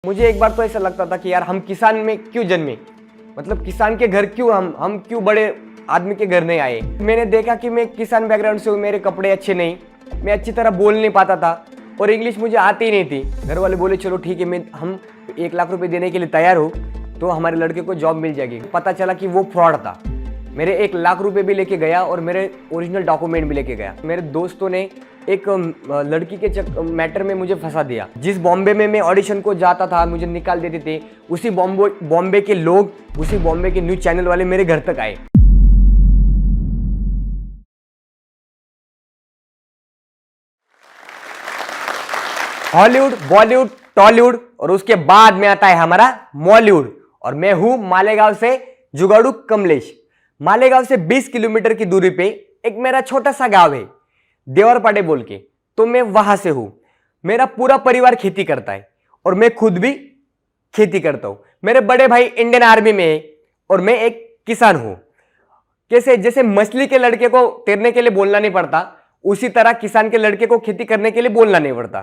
मुझे एक बार तो ऐसा लगता था कि यार हम किसान में क्यों जन्मे, मतलब किसान के घर क्यों हम क्यों बड़े आदमी के घर नहीं आए। मैंने देखा कि मैं किसान बैकग्राउंड से हूँ, मेरे कपड़े अच्छे नहीं, मैं अच्छी तरह बोल नहीं पाता था और इंग्लिश मुझे आती ही नहीं थी। घर वाले बोले चलो ठीक है, हम 1 लाख रुपए देने के लिए तैयार हो तो हमारे लड़के को जॉब मिल जाएगी। पता चला कि वो फ्रॉड था। मेरे 1 लाख रुपए भी लेके गया और मेरे ओरिजिनल डॉक्यूमेंट भी लेके गया। मेरे दोस्तों ने एक लड़की के मैटर में मुझे फंसा दिया। जिस बॉम्बे में मैं ऑडिशन को जाता था, मुझे निकाल देते थे, उसी बॉम्बे के लोग, उसी बॉम्बे के न्यूज चैनल वाले मेरे घर तक आए। हॉलीवुड, बॉलीवुड, टॉलीवुड और उसके बाद में आता है हमारा मॉलीवुड। और मैं हूं मालेगांव से जुगाड़ू कमलेश। मालेगांव से 20 किलोमीटर की दूरी पे एक मेरा छोटा सा गांव है, देवरपाड़े बोल के, तो मैं वहां से हूं। मेरा पूरा परिवार खेती करता है और मैं खुद भी खेती करता हूं। मेरे बड़े भाई इंडियन आर्मी में है और मैं एक किसान हूं। कैसे, जैसे मछली के लड़के को तैरने के लिए बोलना नहीं पड़ता, उसी तरह किसान के लड़के को खेती करने के लिए बोलना नहीं पड़ता।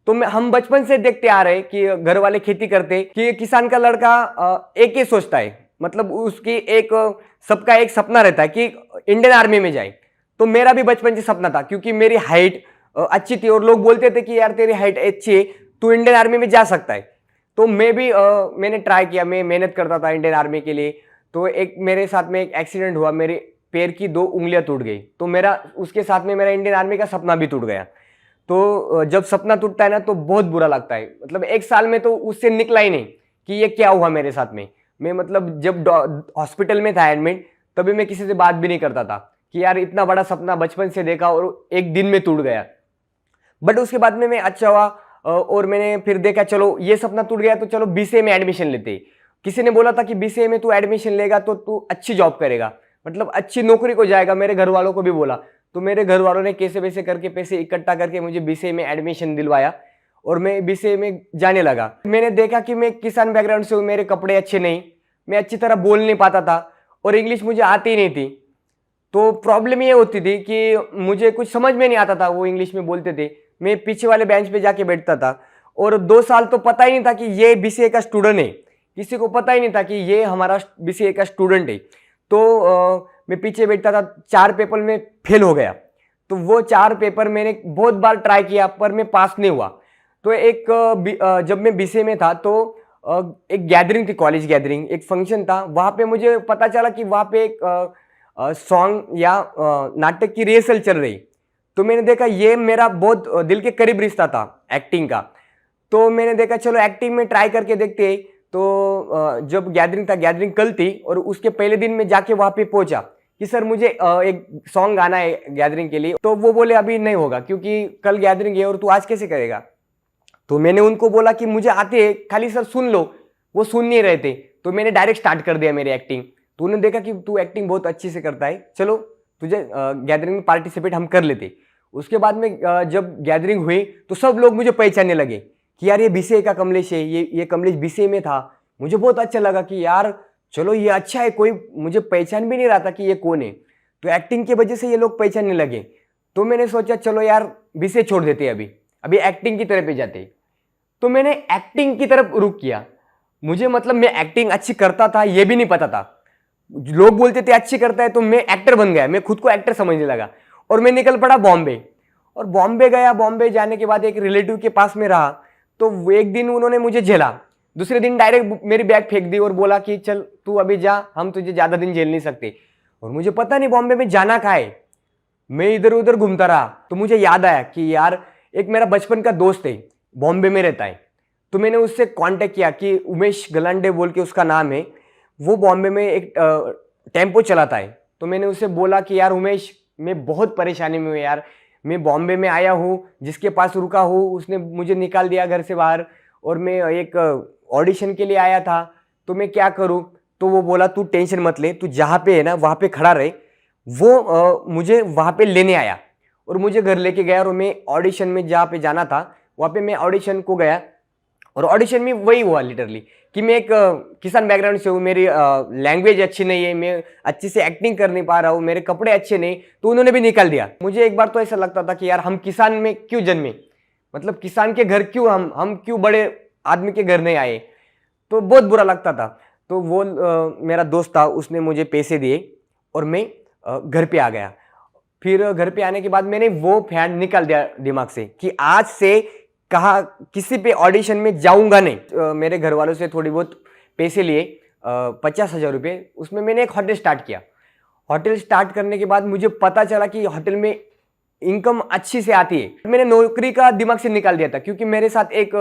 तो हम बचपन से देखते आ रहे कि घर वाले खेती करते कि किसान का लड़का एक ही सोचता है, मतलब उसकी सबका एक सपना रहता है कि इंडियन आर्मी में जाए। तो मेरा भी बचपन से सपना था, क्योंकि मेरी हाइट अच्छी थी और लोग बोलते थे कि यार तेरी हाइट अच्छी है, तू इंडियन आर्मी में जा सकता है। तो मैंने ट्राई किया, मैं मेहनत करता था इंडियन आर्मी के लिए। तो मेरे साथ में एक एक्सीडेंट हुआ, मेरे पैर की 2 उंगलियां टूट गई। तो उसके साथ में मेरा इंडियन आर्मी का सपना भी टूट गया। तो जब सपना टूटता है ना तो बहुत बुरा लगता है। मतलब 1 साल में तो उससे निकला ही नहीं कि ये क्या हुआ मेरे साथ में। मैं मतलब जब हॉस्पिटल में था एडमिट, तभी मैं किसी से बात भी नहीं करता था कि यार इतना बड़ा सपना बचपन से देखा और एक दिन में टूट गया। बट उसके बाद में मैं अच्छा हुआ और मैंने फिर देखा चलो ये सपना टूट गया तो चलो बीसीए में एडमिशन लेते। किसी ने बोला था कि बीसीए में तू एडमिशन लेगा तो तू अच्छी जॉब करेगा, मतलब अच्छी नौकरी को जाएगा। मेरे घर वालों को भी बोला, तो मेरे घर वालों ने कैसे वैसे करके पैसे इकट्ठा करके मुझे बीसीए में एडमिशन दिलवाया और मैं बीसीए में जाने लगा। मैंने देखा कि मैं किसान बैकग्राउंड से हूँ, मेरे कपड़े अच्छे नहीं, मैं अच्छी तरह बोल नहीं पाता था और इंग्लिश मुझे आती ही नहीं थी। तो प्रॉब्लम ये होती थी कि मुझे कुछ समझ में नहीं आता था, वो इंग्लिश में बोलते थे। मैं पीछे वाले बेंच पे जाके बैठता था और 2 साल तो पता ही नहीं था कि ये बीसीए का स्टूडेंट है। किसी को पता ही नहीं था कि ये हमारा बीसीए का स्टूडेंट है। तो मैं पीछे बैठता था, 4 पेपर में फेल हो गया। तो वो 4 पेपर मैंने बहुत बार ट्राई किया पर मैं पास नहीं हुआ। तो जब मैं बीसीए में था तो एक गैदरिंग थी, कॉलेज गैदरिंग, एक फंक्शन था। वहाँ पे मुझे पता चला कि वहाँ पे एक सॉन्ग या नाटक की रिहर्सल चल रही। तो मैंने देखा ये मेरा बहुत दिल के करीब रिश्ता था एक्टिंग का। तो मैंने देखा चलो एक्टिंग में ट्राई करके देखते। तो जब गैदरिंग था, गैदरिंग कल थी और उसके पहले दिन में जाके वहाँ पे पहुंचा कि सर मुझे एक सॉन्ग गाना है गैदरिंग के लिए। तो वो बोले अभी नहीं होगा क्योंकि कल गैदरिंग है और तू आज कैसे करेगा। तो मैंने उनको बोला कि मुझे आते है, खाली सर सुन लो। वो सुन नहीं रहे थे, तो मैंने डायरेक्ट स्टार्ट कर दिया मेरी एक्टिंग। तो उन्होंने देखा कि तू एक्टिंग बहुत अच्छी से करता है, चलो तुझे गैदरिंग में पार्टिसिपेट हम कर लेते। उसके बाद में जब गैदरिंग हुई तो सब लोग मुझे पहचानने लगे कि यार ये बीसीए का कमलेश है, ये कमलेश बीसीए में था। मुझे बहुत अच्छा लगा कि यार चलो ये अच्छा है, कोई मुझे पहचान भी नहीं रहा था कि ये कौन है। तो एक्टिंग की वजह से ये लोग पहचानने लगे। तो मैंने सोचा चलो यार बीसीए छोड़ देते, अभी एक्टिंग की तरफ पे जाते। तो मैंने एक्टिंग की तरफ रुख किया। मुझे मतलब मैं एक्टिंग अच्छी करता था ये भी नहीं पता था। लोग बोलते थे अच्छी करता है, तो मैं एक्टर बन गया, मैं खुद को एक्टर समझने लगा और मैं निकल पड़ा बॉम्बे। और बॉम्बे गया, बॉम्बे जाने के बाद एक रिलेटिव के पास में रहा। तो एक दिन उन्होंने मुझे झेला, दूसरे दिन डायरेक्ट मेरी बैग फेंक दी और बोला कि चल तू अभी जा, हम तुझे ज्यादा दिन झेल नहीं सकते। और मुझे पता नहीं बॉम्बे में जाना कहाँ है, मैं इधर उधर घूमता रहा। तो मुझे याद आया कि यार एक मेरा बचपन का दोस्त है, बॉम्बे में रहता है। तो मैंने उससे कांटेक्ट किया कि उमेश गलांडे बोल के उसका नाम है, वो बॉम्बे में एक टेम्पो चलाता है। तो मैंने उससे बोला कि यार उमेश, मैं बहुत परेशानी में हूँ यार, मैं बॉम्बे में आया हूँ, जिसके पास रुका हूँ उसने मुझे निकाल दिया घर से बाहर और मैं एक ऑडिशन के लिए आया था, तो मैं क्या करूँ। तो वो बोला तू टेंशन मत ले, तू जहाँ पे है ना वहाँ पे खड़ा रहे। वो मुझे वहाँ पे लेने आया और मुझे घर लेके गया और मैं ऑडिशन में जहाँ पे जाना था वहाँ पे मैं ऑडिशन को गया। और ऑडिशन में वही हुआ लिटरली कि मैं एक किसान बैकग्राउंड से हूँ, मेरी लैंग्वेज अच्छी नहीं है, मैं अच्छी से एक्टिंग कर नहीं पा रहा हूँ, मेरे कपड़े अच्छे नहीं, तो उन्होंने भी निकाल दिया। मुझे एक बार तो ऐसा लगता था कि यार हम किसान में क्यों जन्मे, मतलब किसान के घर क्यों हम क्यों बड़े आदमी के घर नहीं आए, तो बहुत बुरा लगता था। तो वो मेरा दोस्त था, उसने मुझे पैसे दिए और मैं घर पे आ गया। फिर घर पे आने के बाद मैंने वो फैन निकाल दिया दिमाग से कि आज से कहा किसी पे ऑडिशन में जाऊंगा नहीं। मेरे घर वालों से थोड़ी बहुत पैसे लिए, 50,000 रुपये, उसमें मैंने एक होटल स्टार्ट किया। होटल स्टार्ट करने के बाद मुझे पता चला कि होटल में इनकम अच्छी से आती है। मैंने नौकरी का दिमाग से निकाल दिया था, क्योंकि मेरे साथ एक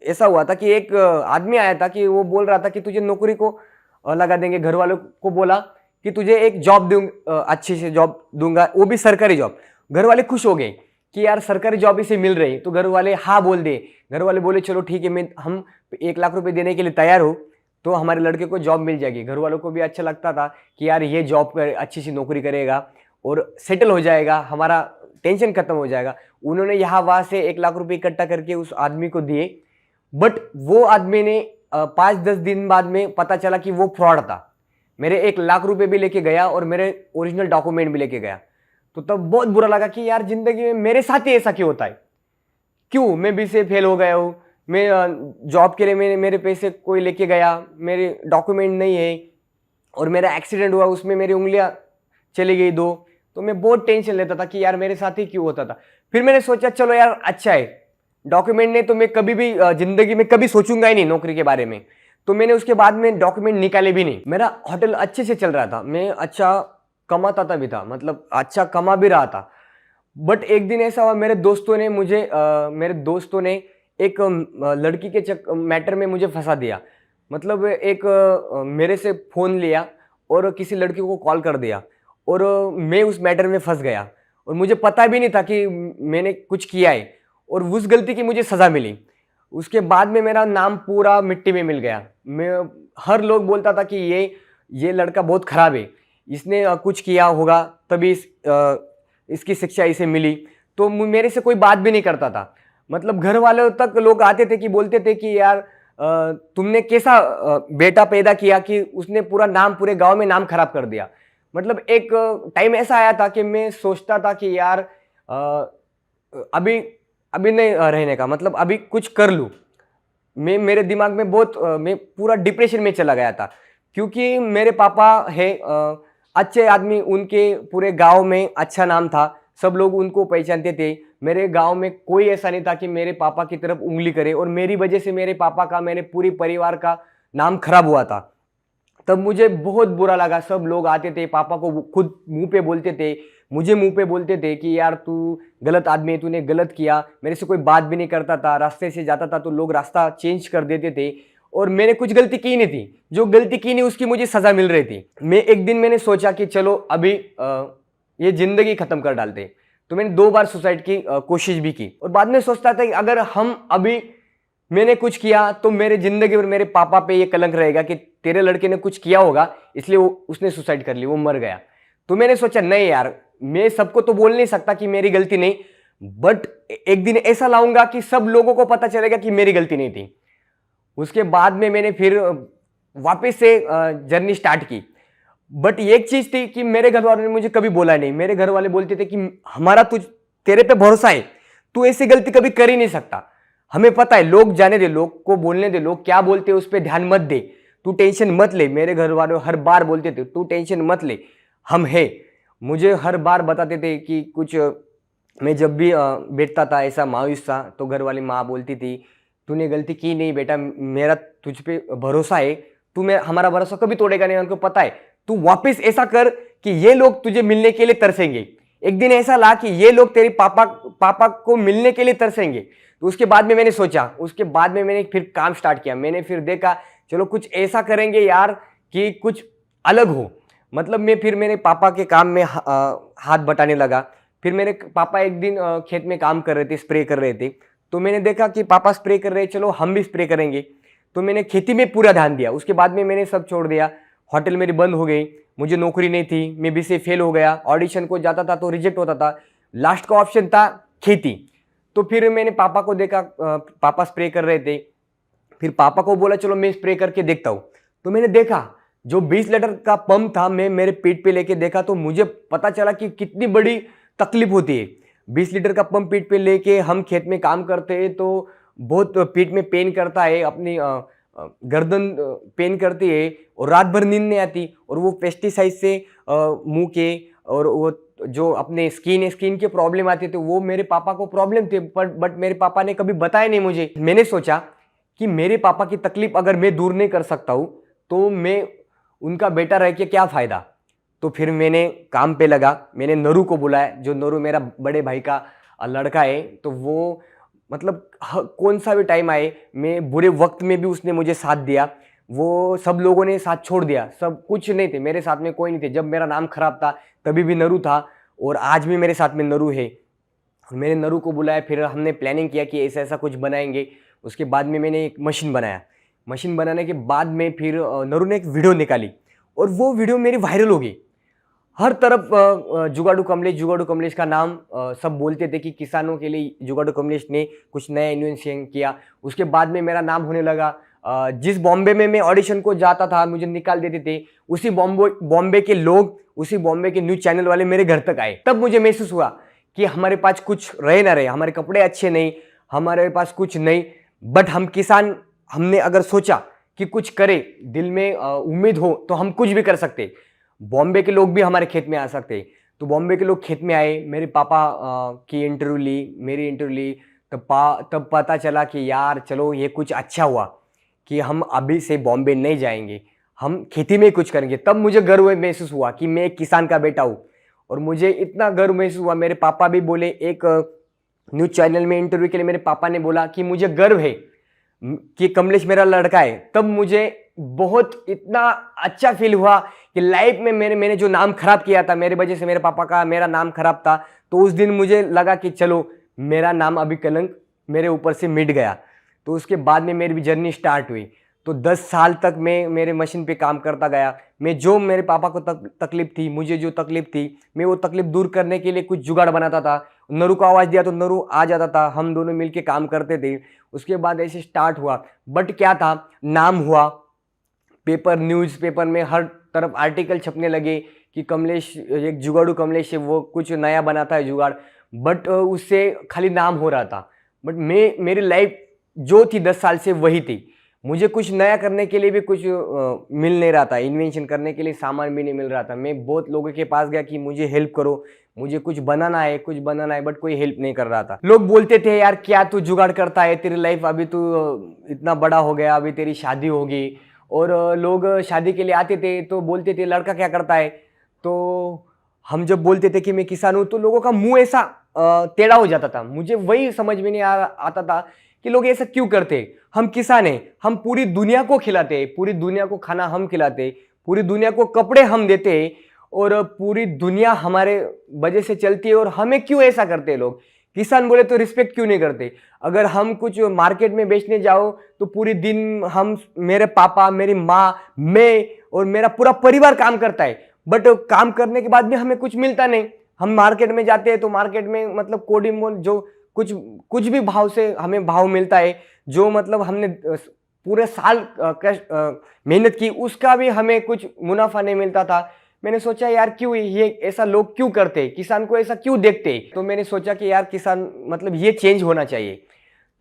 ऐसा हुआ था कि एक आदमी आया था कि वो बोल रहा था कि तुझे नौकरी को लगा देंगे। घर वालों को बोला कि तुझे एक जॉब दूंगा, अच्छी से जॉब दूंगा, वो भी सरकारी जॉब। घर वाले खुश हो गए कि यार सरकारी जॉब इसे मिल रही, तो घर वाले हाँ बोल दे। घर वाले बोले चलो ठीक है, हम 1 लाख रुपए देने के लिए तैयार हो, तो हमारे लड़के को जॉब मिल जाएगी। घर वालों को भी अच्छा लगता था कि यार ये जॉब कर, अच्छी सी नौकरी करेगा और सेटल हो जाएगा, हमारा टेंशन खत्म हो जाएगा। उन्होंने यहाँ वहाँ से 1 लाख रुपए इकट्ठा करके उस आदमी को दिए। बट वो आदमी ने 5-10 दिन बाद में पता चला कि वो फ्रॉड था। मेरे 1 लाख रुपए भी लेके गया और मेरे ओरिजिनल डॉक्यूमेंट भी लेके गया। तो तब बहुत बुरा लगा कि यार जिंदगी में मेरे साथ ही ऐसा क्यों होता है, क्यों मैं भी से फेल हो गया हूँ। मैं जॉब के लिए मेरे पैसे कोई लेके गया, मेरे डॉक्यूमेंट नहीं है, और मेरा एक्सीडेंट हुआ, उसमें मेरी उंगलियां चली गई 2। तो मैं बहुत टेंशन लेता था कि यार मेरे साथ ही क्यों होता था। फिर मैंने सोचा चलो यार अच्छा है, डॉक्यूमेंट नहीं तो मैं कभी भी जिंदगी में कभी सोचूंगा ही नहीं नौकरी के बारे में। तो मैंने उसके बाद में डॉक्यूमेंट निकाले भी नहीं। मेरा होटल अच्छे से चल रहा था, मैं अच्छा कमाता था भी था, मतलब अच्छा कमा भी रहा था। बट एक दिन ऐसा हुआ, मेरे दोस्तों ने एक लड़की के मैटर में मुझे फंसा दिया। मतलब एक मेरे से फ़ोन लिया और किसी लड़की को कॉल कर दिया, और मैं उस मैटर में फंस गया और मुझे पता भी नहीं था कि मैंने कुछ किया है, और उस गलती की मुझे सज़ा मिली। उसके बाद में मेरा नाम पूरा मिट्टी में मिल गया। हर लोग बोलता था कि ये लड़का बहुत ख़राब है, इसने कुछ किया होगा तभी इसकी शिक्षा इसे मिली। तो मेरे से कोई बात भी नहीं करता था। मतलब घर वालों तक लोग आते थे कि बोलते थे कि यार तुमने कैसा बेटा पैदा किया कि उसने पूरे गांव में नाम खराब कर दिया। मतलब एक टाइम ऐसा आया था कि मैं सोचता था कि यार अभी नहीं रहने का, मतलब अभी कुछ कर लूँ। मेरे दिमाग में मैं पूरा डिप्रेशन में चला गया था, क्योंकि मेरे पापा है अच्छे आदमी, उनके पूरे गांव में अच्छा नाम था, सब लोग उनको पहचानते थे। मेरे गांव में कोई ऐसा नहीं था कि मेरे पापा की तरफ उंगली करे, और मेरी वजह से मेरे पापा का, मेरे पूरे परिवार का नाम खराब हुआ था। तब मुझे बहुत बुरा लगा। सब लोग आते थे, पापा को खुद मुंह पे बोलते थे, मुझे मुंह पे बोलते थे कि यार तू गलत आदमी है, तूने गलत किया। मेरे से कोई बात भी नहीं करता था, रास्ते से जाता था तो लोग रास्ता चेंज कर देते थे, और मैंने कुछ गलती की नहीं थी। जो गलती की नहीं उसकी मुझे सजा मिल रही थी। एक दिन मैंने सोचा कि चलो अभी ये जिंदगी खत्म कर डालते। तो मैंने 2 बार सुसाइड की कोशिश भी की, और बाद में सोचता था कि अगर मैंने कुछ किया तो मेरे जिंदगी में मेरे पापा पे ये कलंक रहेगा कि तेरे लड़के ने कुछ किया होगा इसलिए उसने सुसाइड कर ली, वो मर गया। तो मैंने सोचा नहीं यार, मैं सबको तो बोल नहीं सकता कि मेरी गलती नहीं, बट एक दिन ऐसा लाऊंगा कि सब लोगों को पता चलेगा कि मेरी गलती नहीं थी। उसके बाद में मैंने फिर वापस से जर्नी स्टार्ट की। बट एक चीज थी कि मेरे घर वालों ने मुझे कभी बोला नहीं। मेरे घर वाले बोलते थे कि हमारा तेरे पे भरोसा है, तू ऐसी गलती कभी कर ही नहीं सकता, हमें पता है, लोग जाने दे, लोग को बोलने दे, लोग क्या बोलते हैं उस पर ध्यान मत दे, तू टेंशन मत ले। मेरे घर वाले हर बार बोलते थे तू टेंशन मत ले, हम है। मुझे हर बार बताते थे कि कुछ, मैं जब भी बैठता था ऐसा मायूस था तो घर वाली माँ बोलती थी तूने गलती की नहीं बेटा, मेरा तुझ पे भरोसा है, हमारा भरोसा कभी तोड़ेगा नहीं, उनको पता है। तू वापस ऐसा कर कि ये लोग तुझे मिलने के लिए तरसेंगे। एक दिन ऐसा ला कि ये लोग तेरे पापा को मिलने के लिए तरसेंगे। तो उसके बाद में मैंने सोचा, उसके बाद में मैंने फिर काम स्टार्ट किया। मैंने फिर देखा चलो कुछ ऐसा करेंगे यार कि कुछ अलग हो। मतलब मैं फिर मेरे पापा के काम में हाथ बटाने लगा। फिर मेरे पापा एक दिन खेत में काम कर रहे थे, स्प्रे कर रहे थे, तो मैंने देखा कि पापा स्प्रे कर रहे हैं, चलो हम भी स्प्रे करेंगे। तो मैंने खेती में पूरा ध्यान दिया। उसके बाद में मैंने सब छोड़ दिया, होटल मेरी बंद हो गई, मुझे नौकरी नहीं थी, मैं भी से फेल हो गया, ऑडिशन को जाता था तो रिजेक्ट होता था, लास्ट का ऑप्शन था खेती। तो फिर मैंने पापा को देखा, पापा स्प्रे कर रहे थे, फिर पापा को बोला चलो मैं स्प्रे करके देखता हूँ। तो मैंने देखा जो 20 लीटर का पंप था, मैं मेरे पीठ पे लेके देखा तो मुझे पता चला कि कितनी बड़ी तकलीफ होती है। 20 लीटर का पंप पीठ पे लेके हम खेत में काम करते हैं तो बहुत पीठ में पेन करता है, अपनी गर्दन पेन करती है और रात भर नींद नहीं आती, और वो पेस्टिसाइड से मुंह के और वो जो अपने स्किन के प्रॉब्लम आते थे, वो मेरे पापा को प्रॉब्लम थे, बट मेरे पापा ने कभी बताया नहीं मुझे। मैंने सोचा कि मेरे पापा की तकलीफ अगर मैं दूर नहीं कर सकता हूँ तो मैं उनका बेटा रह के क्या फ़ायदा। तो फिर मैंने काम पे लगा, मैंने नरू को बुलाया, जो नरू मेरा बड़े भाई का लड़का है। तो वो मतलब कौन सा भी टाइम आए, मैं बुरे वक्त में भी उसने मुझे साथ दिया। वो सब लोगों ने साथ छोड़ दिया, सब कुछ नहीं थे, मेरे साथ में कोई नहीं थे। जब मेरा नाम खराब था तभी भी नरू था, और आज भी मेरे साथ में नरू है। मैंने नरू को बुलाया, फिर हमने प्लानिंग किया कि ऐसा ऐसा कुछ बनाएंगे। उसके बाद में मैंने एक मशीन बनाया। मशीन बनाने के बाद में फिर नरू ने एक वीडियो निकाली, और वो वीडियो मेरी वायरल हो गई। हर तरफ जुगाड़ू कमलेश का नाम सब बोलते थे कि किसानों के लिए जुगाड़ू कमलेश ने कुछ नया इन्वेंशन किया। उसके बाद में मेरा नाम होने लगा। जिस बॉम्बे में मैं ऑडिशन को जाता था, मुझे निकाल देते थे, उसी बॉम्बे के लोग, उसी बॉम्बे के न्यूज चैनल वाले मेरे घर तक आए। तब मुझे महसूस हुआ कि हमारे पास कुछ रहे ना रहे, हमारे कपड़े अच्छे नहीं, हमारे पास कुछ नहीं, बट हम किसान, हमने अगर सोचा कि कुछ करे, दिल में उम्मीद हो, तो हम कुछ भी कर सकते। बॉम्बे के लोग भी हमारे खेत में आ सकते। तो बॉम्बे के लोग खेत में आए, मेरे पापा की इंटरव्यू ली, मेरी इंटरव्यू ली। तब पता चला कि यार चलो ये कुछ अच्छा हुआ कि हम अभी से बॉम्बे नहीं जाएंगे, हम खेती में कुछ करेंगे। तब मुझे गर्व महसूस हुआ कि मैं एक किसान का बेटा हूँ, और मुझे इतना गर्व महसूस हुआ। मेरे पापा भी बोले, एक न्यूज चैनल में इंटरव्यू के लिए मेरे पापा ने बोला कि मुझे गर्व है कि कमलेश मेरा लड़का है। तब मुझे बहुत इतना अच्छा फील हुआ कि लाइफ में मैंने जो नाम खराब किया था, मेरे वजह से मेरे पापा का मेरा नाम खराब था, तो उस दिन मुझे लगा कि चलो मेरा नाम अभी कलंक मेरे ऊपर से मिट गया। तो उसके बाद में मेरी भी जर्नी स्टार्ट हुई। तो 10 साल तक मैं मेरे मशीन पे काम करता गया। मैं जो मेरे पापा को तकलीफ थी, मुझे जो तकलीफ थी, मैं वो तकलीफ दूर करने के लिए कुछ जुगाड़ बनाता था। नरू को आवाज़ दिया तो नरू आ जाता था, हम दोनों मिलके काम करते थे। उसके बाद ऐसे स्टार्ट हुआ। बट क्या था, नाम हुआ, न्यूज़पेपर में हर तरफ आर्टिकल छपने लगे कि कमलेश, एक जुगाड़ू कमलेश है, वो कुछ नया बनाता है जुगाड़। बट उससे खाली नाम हो रहा था। बट मेरी लाइफ जो थी 10 साल से वही थी। मुझे कुछ नया करने के लिए भी कुछ मिल नहीं रहा था, इन्वेंशन करने के लिए सामान भी नहीं मिल रहा था। मैं बहुत लोगों के पास गया कि मुझे हेल्प करो, मुझे कुछ बनाना है, बट कोई हेल्प नहीं कर रहा था। लोग बोलते थे यार क्या तू जुगाड़ करता है, तेरी लाइफ अभी तू इतना बड़ा हो गया, अभी तेरी शादी होगी। और लोग शादी के लिए आते थे तो बोलते थे लड़का क्या करता है। तो हम जब बोलते थे कि मैं किसान हूँ, तो लोगों का मुंह ऐसा टेढ़ा हो जाता था। मुझे वही समझ में नहीं आता था कि लोग ऐसा क्यों करते। हम किसान हैं, हम पूरी दुनिया को खिलाते, पूरी दुनिया को खाना हम खिलाते, पूरी दुनिया को कपड़े हम देते, और पूरी दुनिया हमारे वजह से चलती है, और हमें क्यों ऐसा करते हैं लोग। किसान बोले तो रिस्पेक्ट क्यों नहीं करते। अगर हम कुछ मार्केट में बेचने जाओ तो पूरी दिन हम, मेरे पापा, मेरी माँ, मैं और मेरा पूरा परिवार काम करता है, बट काम करने के बाद भी हमें कुछ मिलता नहीं। हम मार्केट में जाते हैं तो मार्केट में मतलब कोडी मोल जो कुछ भी भाव से हमें भाव मिलता है, जो मतलब हमने पूरे साल मेहनत की, उसका भी हमें कुछ मुनाफा नहीं मिलता था। मैंने सोचा यार क्यों ये ऐसा लोग क्यों करते, किसान को ऐसा क्यों देखते। तो मैंने सोचा कि यार किसान मतलब ये चेंज होना चाहिए।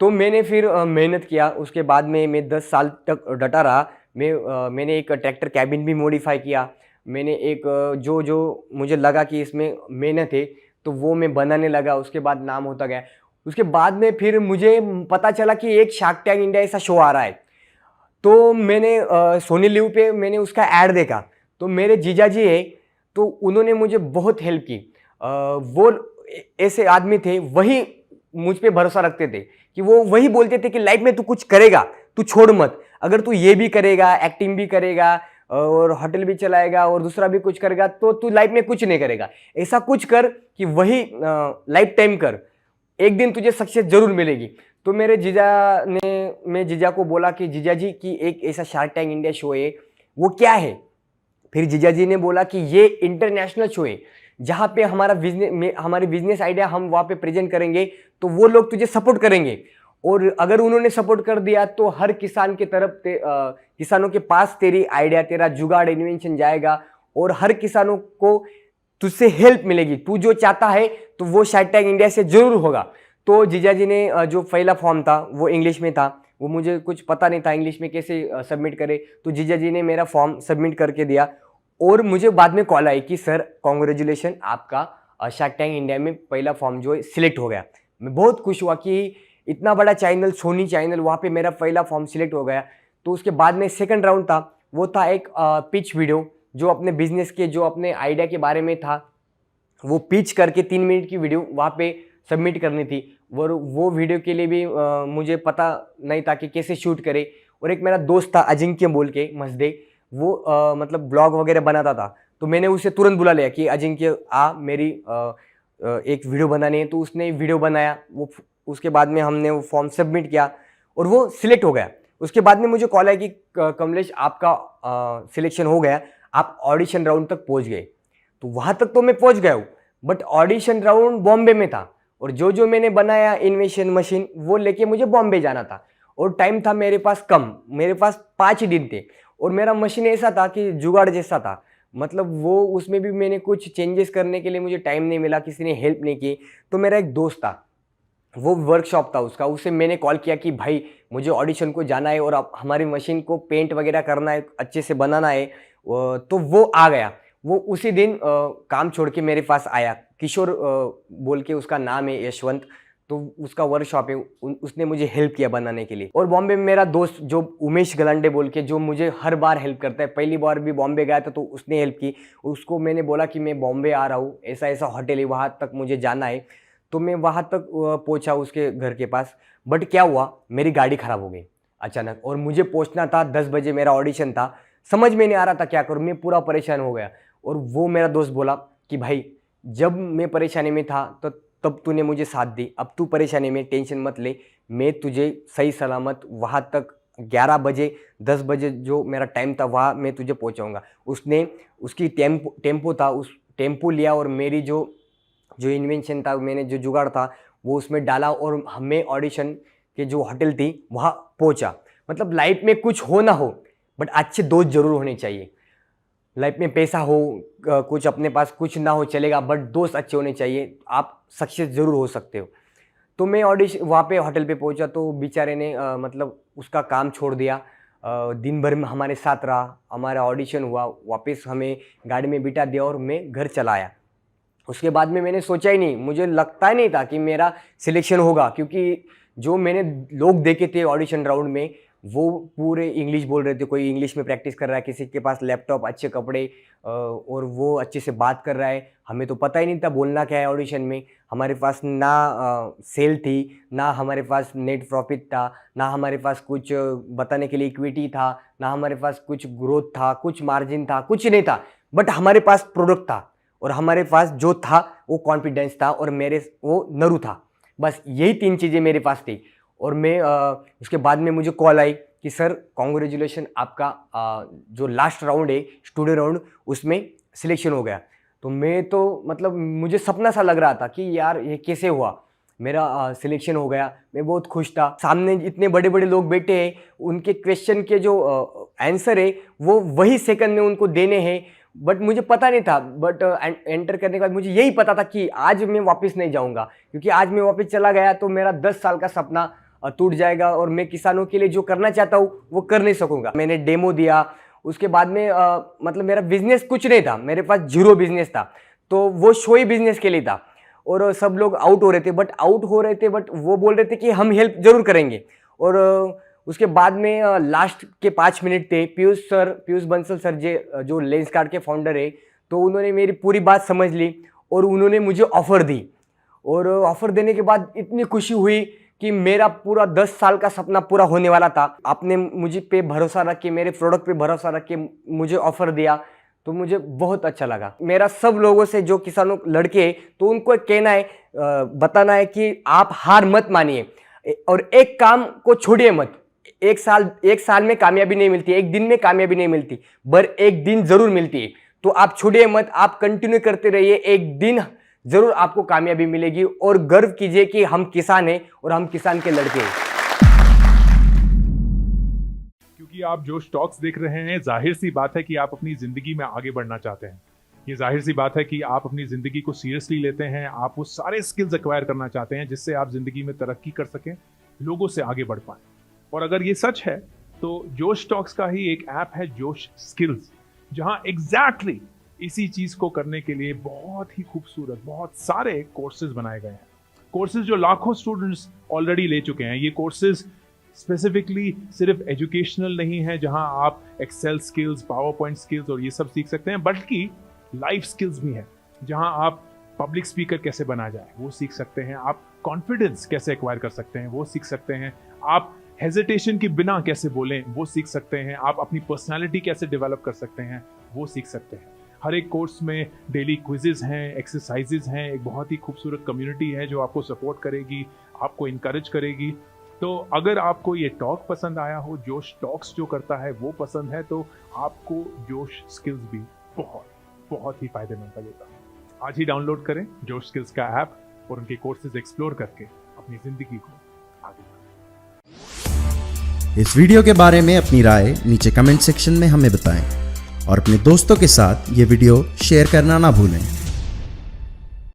तो मैंने फिर मेहनत किया। उसके बाद में मैं 10 साल तक डटा रहा। मैंने एक ट्रैक्टर कैबिन भी मॉडिफाई किया। मैंने एक जो मुझे लगा कि इसमें मेहनत है तो वो मैं बनाने लगा। उसके बाद नाम होता गया। उसके बाद में फिर मुझे पता चला कि एक शार्क टैंक इंडिया ऐसा शो आ रहा है। तो मैंने सोनी लिव पे मैंने उसका ऐड देखा। तो मेरे जीजा जी है, तो उन्होंने मुझे बहुत हेल्प की। वो ऐसे आदमी थे, वही मुझ पे भरोसा रखते थे कि वो वही बोलते थे कि लाइफ में तू कुछ करेगा, तू छोड़ मत। अगर तू ये भी करेगा, एक्टिंग भी करेगा और होटल भी चलाएगा और दूसरा भी कुछ करेगा, तो तू लाइफ में कुछ नहीं करेगा। ऐसा कुछ कर कि वही लाइफ टाइम कर, एक दिन तुझे सक्सेस जरूर मिलेगी। तो मेरे मैं जीजा को बोला कि जीजा जी की एक ऐसा शार्क टैंक इंडिया शो है, वो क्या है। फिर जीजा जी ने बोला कि ये इंटरनेशनल शो है, जहाँ पे हमारी बिजनेस आइडिया हम वहाँ पे प्रेजेंट करेंगे, तो वो लोग तुझे सपोर्ट करेंगे। और अगर उन्होंने सपोर्ट कर दिया तो हर किसान के तरफ किसानों के पास तेरी आइडिया, तेरा जुगाड़, इन्वेंशन जाएगा, और हर किसानों को तुझसे हेल्प मिलेगी। तू जो चाहता है तो वो शार्क टैंक इंडिया से जरूर होगा। तो जीजा जी ने जो पहला फॉर्म था वो इंग्लिश में था, वो मुझे कुछ पता नहीं था इंग्लिश में कैसे सबमिट करे, तो जीजा जी ने मेरा फॉर्म सबमिट करके दिया। और मुझे बाद में कॉल आई कि सर कॉन्ग्रेचुलेशन, आपका शार्क टैंक इंडिया में पहला फॉर्म जो है सिलेक्ट हो गया। मैं बहुत खुश हुआ कि इतना बड़ा चैनल, सोनी चैनल, वहाँ पे मेरा पहला फॉर्म सिलेक्ट हो गया। तो उसके बाद में सेकंड राउंड था, वो था एक पिच वीडियो, जो अपने बिजनेस के, जो अपने आइडिया के बारे में था, वो पिच करके 3 मिनट की वीडियो वहाँ पे सबमिट करनी थी। वो वीडियो के लिए भी मुझे पता नहीं था कि कैसे शूट करे। और एक मेरा दोस्त था अजिंक्य बोल के मजदे, वो मतलब ब्लॉग वगैरह बनाता था, तो मैंने उसे तुरंत बुला लिया कि अजिंक्य मेरी एक वीडियो बनानी है। तो उसने वीडियो बनाया, वो उसके बाद में हमने वो फॉर्म सबमिट किया और वो सिलेक्ट हो गया। उसके बाद में मुझे कॉल आया कि कमलेश आपका सिलेक्शन हो गया, आप ऑडिशन राउंड तक पहुंच गए। तो वहाँ तक तो मैं पहुंच गया हूँ, बट ऑडिशन राउंड बॉम्बे में था, और जो मैंने बनाया इन्वेंशन मशीन वो लेके मुझे बॉम्बे जाना था, और टाइम था मेरे पास कम, मेरे पास 5 दिन थे। और मेरा मशीन ऐसा था कि जुगाड़ जैसा था, मतलब वो उसमें भी मैंने कुछ चेंजेस करने के लिए मुझे टाइम नहीं मिला, किसी ने हेल्प नहीं की। तो मेरा एक दोस्त था, वो वर्कशॉप था उसका, उसे मैंने कॉल किया कि भाई मुझे ऑडिशन को जाना है और अब हमारी मशीन को पेंट वगैरह करना है, अच्छे से बनाना है। तो वो आ गया, वो उसी दिन काम छोड़ के मेरे पास आया। किशोर बोल के उसका नाम है, यशवंत, तो उसका वर्कशॉप है, उसने मुझे हेल्प किया बनाने के लिए। और बॉम्बे में मेरा दोस्त जो उमेश गलांडे बोल के, जो मुझे हर बार हेल्प करता है, पहली बार भी बॉम्बे गया था तो उसने हेल्प की। उसको मैंने बोला कि मैं बॉम्बे आ रहा हूँ, ऐसा ऐसा होटल है, वहाँ तक मुझे जाना है। तो मैं वहाँ तक पहुँचा उसके घर के पास। बट क्या हुआ, मेरी गाड़ी ख़राब हो गई अचानक, और मुझे पहुँचना था 10 बजे, मेरा ऑडिशन था। समझ में नहीं आ रहा था क्या करूँ, मैं पूरा परेशान हो गया। और वो मेरा दोस्त बोला कि भाई जब मैं परेशानी में था तो तब तूने मुझे साथ दी, अब तू परेशानी में, टेंशन मत ले, मैं तुझे सही सलामत वहाँ तक 11 बजे 10 बजे जो मेरा टाइम था वहाँ मैं तुझे पहुँचाऊँगा। उसने उसकी टेम्पो था, उस टेम्पो लिया और मेरी जो इन्वेंशन था, मैंने जो जुगाड़ था वो उसमें डाला, और हमें ऑडिशन के जो होटल थी वहाँ पहुँचा। मतलब लाइफ में कुछ हो ना हो, बट अच्छे दोस्त जरूर होने चाहिए। लाइफ में पैसा हो, कुछ अपने पास कुछ ना हो चलेगा, बट दोस्त अच्छे होने चाहिए, आप सक्सेस जरूर हो सकते हो। तो मैं ऑडिशन वहाँ पे होटल पे पहुँचा, तो बेचारे ने मतलब उसका काम छोड़ दिया, दिन भर में हमारे साथ रहा, हमारा ऑडिशन हुआ, वापस हमें गाड़ी में बिठा दिया और मैं घर चला आया। उसके बाद में मैंने सोचा ही नहीं, मुझे लगता ही नहीं था कि मेरा सिलेक्शन होगा, क्योंकि जो मैंने लोग देखे थे ऑडिशन राउंड में वो पूरे इंग्लिश बोल रहे थे, कोई इंग्लिश में प्रैक्टिस कर रहा है, किसी के पास लैपटॉप, अच्छे कपड़े, और वो अच्छे से बात कर रहा है। हमें तो पता ही नहीं था बोलना क्या है ऑडिशन में। हमारे पास ना सेल थी, ना हमारे पास नेट प्रॉफिट था, ना हमारे पास कुछ बताने के लिए इक्विटी था, ना हमारे पास कुछ ग्रोथ था, कुछ मार्जिन था, कुछ नहीं था। बट हमारे पास प्रोडक्ट था, और हमारे पास जो था वो कॉन्फिडेंस था, और मेरे वो नरू था। बस यही 3 चीज़ें मेरे पास थी। और मैं उसके बाद में मुझे कॉल आई कि सर कॉन्ग्रेचुलेशन, आपका जो लास्ट राउंड है स्टूडियो राउंड, उसमें सिलेक्शन हो गया। तो मैं तो मतलब मुझे सपना सा लग रहा था कि यार ये कैसे हुआ, मेरा सिलेक्शन हो गया। मैं बहुत खुश था, सामने इतने बड़े बड़े लोग बैठे हैं, उनके क्वेश्चन के जो आंसर है वो वही सेकंड में उनको देने हैं। बट मुझे पता नहीं था, बट एंटर करने के बाद मुझे यही पता था कि आज मैं वापस नहीं जाऊंगा, क्योंकि आज मैं वापस चला गया तो मेरा 10 साल का सपना टूट जाएगा, और मैं किसानों के लिए जो करना चाहता हूँ वो कर नहीं सकूंगा। मैंने डेमो दिया, उसके बाद में मतलब मेरा बिजनेस कुछ नहीं था, मेरे पास 0 बिजनेस था। तो वो शो ही बिजनेस के लिए था, और सब लोग आउट हो रहे थे, बट वो बोल रहे थे कि हम हेल्प जरूर करेंगे। और उसके बाद में लास्ट के 5 मिनट थे, पीयूष बंसल सर जो लेंसकार्ट के फाउंडर है, तो उन्होंने मेरी पूरी बात समझ ली और उन्होंने मुझे ऑफ़र दी। और ऑफ़र देने के बाद इतनी खुशी हुई कि मेरा पूरा 10 साल का सपना पूरा होने वाला था। आपने मुझे पे भरोसा रख के, मेरे प्रोडक्ट पे भरोसा रख के मुझे ऑफ़र दिया, तो मुझे बहुत अच्छा लगा। मेरा सब लोगों से, जो किसानों लड़के हैं, तो उनको एक कहना है, बताना है कि आप हार मत मानिए, और एक काम को छोड़िए मत। एक साल में कामयाबी नहीं मिलती, एक दिन में कामयाबी नहीं मिलती, पर एक दिन जरूर मिलती है। तो आप छोड़िए मत, आप कंटिन्यू करते रहिए, एक दिन जरूर आपको कामयाबी मिलेगी। और गर्व कीजिए कि हम किसान हैं और हम किसान के लड़के हैं। क्योंकि आप जो स्टॉक्स देख रहे हैं, जाहिर सी बात है कि आप अपनी जिंदगी में आगे बढ़ना चाहते हैं। ये जाहिर सी बात है कि आप अपनी ज़िंदगी को सीरियसली लेते हैं, आप वो सारे स्किल्स एक्वायर करना चाहते हैं जिससे आप ज़िंदगी में तरक्की कर सकें, लोगों से आगे बढ़ पाएं। और अगर ये सच है तो जोश टॉक्स का ही एक ऐप है जोश स्किल्स, जहां एग्जैक्टली इसी चीज़ को करने के लिए बहुत ही खूबसूरत बहुत सारे कोर्सेज बनाए गए हैं। कोर्सेज जो लाखों स्टूडेंट्स ऑलरेडी ले चुके हैं। ये कोर्सेज स्पेसिफिकली सिर्फ एजुकेशनल नहीं है जहां आप Excel skills, PowerPoint skills और ये सब सीख सकते हैं, बल्कि लाइफ स्किल्स भी हैं जहां आप पब्लिक स्पीकर कैसे बना जाए वो सीख सकते हैं, आप कॉन्फिडेंस कैसे एक्वायर कर सकते हैं वो सीख सकते हैं, आप हेजिटेशन के बिना कैसे बोलें वो सीख सकते हैं, आप अपनी पर्सनालिटी कैसे डेवलप कर सकते हैं वो सीख सकते हैं। हर एक कोर्स में डेली क्विजेज हैं, एक्सरसाइजेज हैं, एक बहुत ही खूबसूरत कम्युनिटी है जो आपको सपोर्ट करेगी, आपको इनकरेज करेगी। तो अगर आपको ये टॉक पसंद आया हो, जोश टॉक्स जो करता है वो पसंद है, तो आपको जोश स्किल्स भी बहुत बहुत ही फायदेमंद लगेगा। आज ही डाउनलोड करें जोश स्किल्स का ऐप और उनके कोर्सेज एक्सप्लोर करके अपनी जिंदगी को आगे बढ़ाएं। इस वीडियो के बारे में अपनी राय नीचे कमेंट सेक्शन में हमें बताएं और अपने दोस्तों के साथ ये वीडियो शेयर करना ना भूलें।